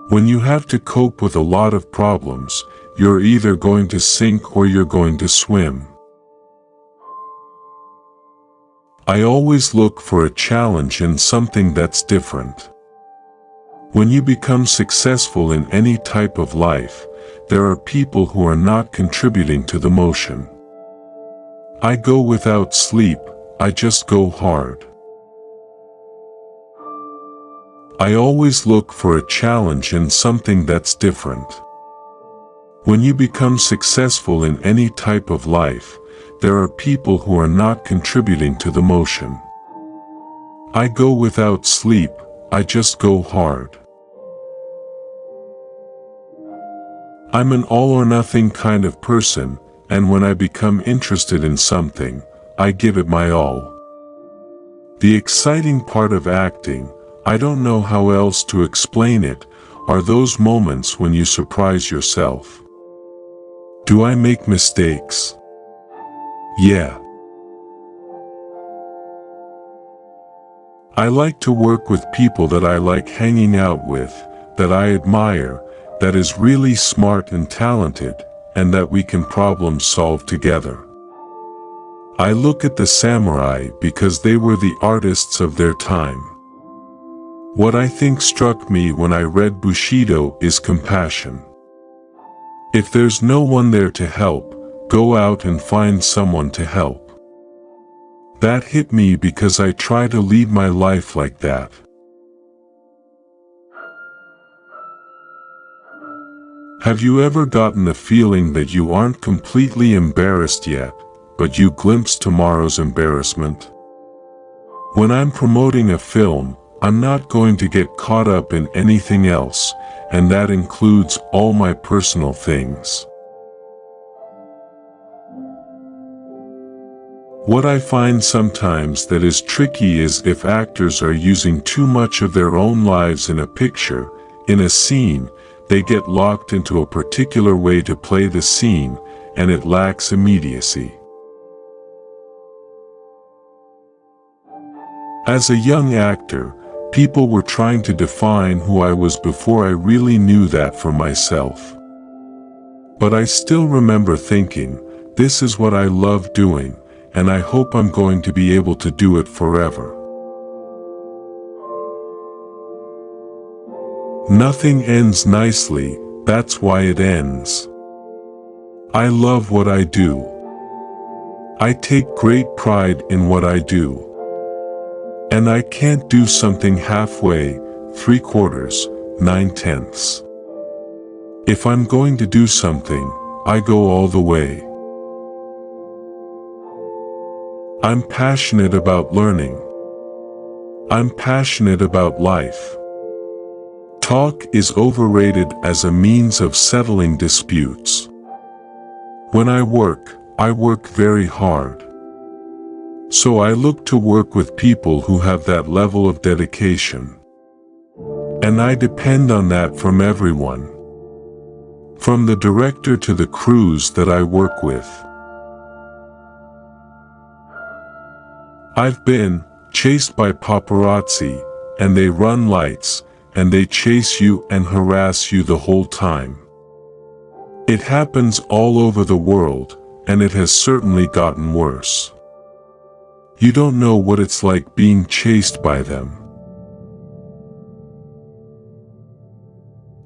When you have to cope with a lot of problems, you're either going to sink or you're going to swim. I always look for a challenge in something that's different. When you become successful in any type of life, there are people who are not contributing to the motion. I go without sleep, I just go hard. I always look for a challenge in something that's different. When you become successful in any type of life, there are people who are not contributing to the motion. I go without sleep, I just go hard. I'm an all-or-nothing kind of person, and when I become interested in something, I give it my all. The exciting part of acting, I don't know how else to explain it, are those moments when you surprise yourself. Do I make mistakes? Yeah. I like to work with people that I like hanging out with, that I admire, that is really smart and talented, and that we can problem solve together. I look at the samurai because they were the artists of their time. What I think struck me when I read Bushido is compassion. If there's no one there to help, go out and find someone to help. That hit me because I try to lead my life like that. Have you ever gotten the feeling that you aren't completely embarrassed yet, but you glimpse tomorrow's embarrassment? When I'm promoting a film, I'm not going to get caught up in anything else, and that includes all my personal things. What I find sometimes that is tricky is if actors are using too much of their own lives in a picture, in a scene, they get locked into a particular way to play the scene, and it lacks immediacy. As a young actor, people were trying to define who I was before I really knew that for myself. But I still remember thinking, this is what I love doing, and I hope I'm going to be able to do it forever. Nothing ends nicely, that's why it ends. I love what I do. I take great pride in what I do. And I can't do something halfway, 3/4, 9/10. If I'm going to do something, I go all the way. I'm passionate about learning. I'm passionate about life. Talk is overrated as a means of settling disputes. When I work very hard. So I look to work with people who have that level of dedication. And I depend on that from everyone. From the director to the crews that I work with. I've been chased by paparazzi, and they run lights, and they chase you and harass you the whole time. It happens all over the world, and it has certainly gotten worse. You don't know what it's like being chased by them.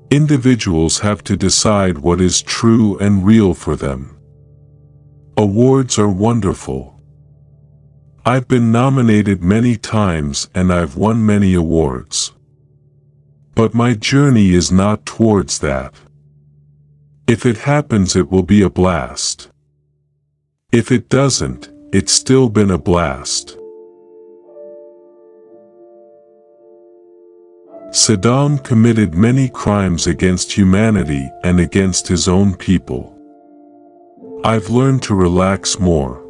Individuals have to decide what is true and real for them. Awards are wonderful. I've been nominated many times and I've won many awards. But my journey is not towards that. If it happens, it will be a blast. If it doesn't, it's still been a blast. Saddam committed many crimes against humanity and against his own people. I've learned to relax more.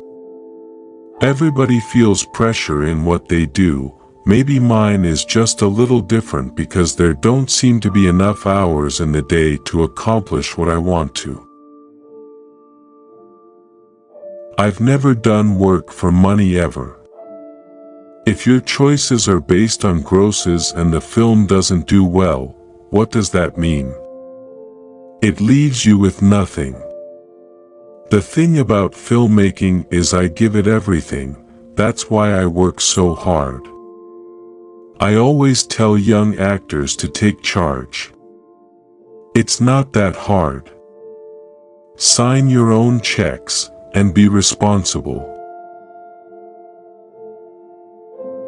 Everybody feels pressure in what they do. Maybe mine is just a little different because there don't seem to be enough hours in the day to accomplish what I want to. I've never done work for money ever. If your choices are based on grosses and the film doesn't do well, What does that mean? It leaves you with nothing. The thing about filmmaking is I give it everything. That's why I work so hard. I always tell young actors to take charge. It's not that hard. Sign your own checks and be responsible.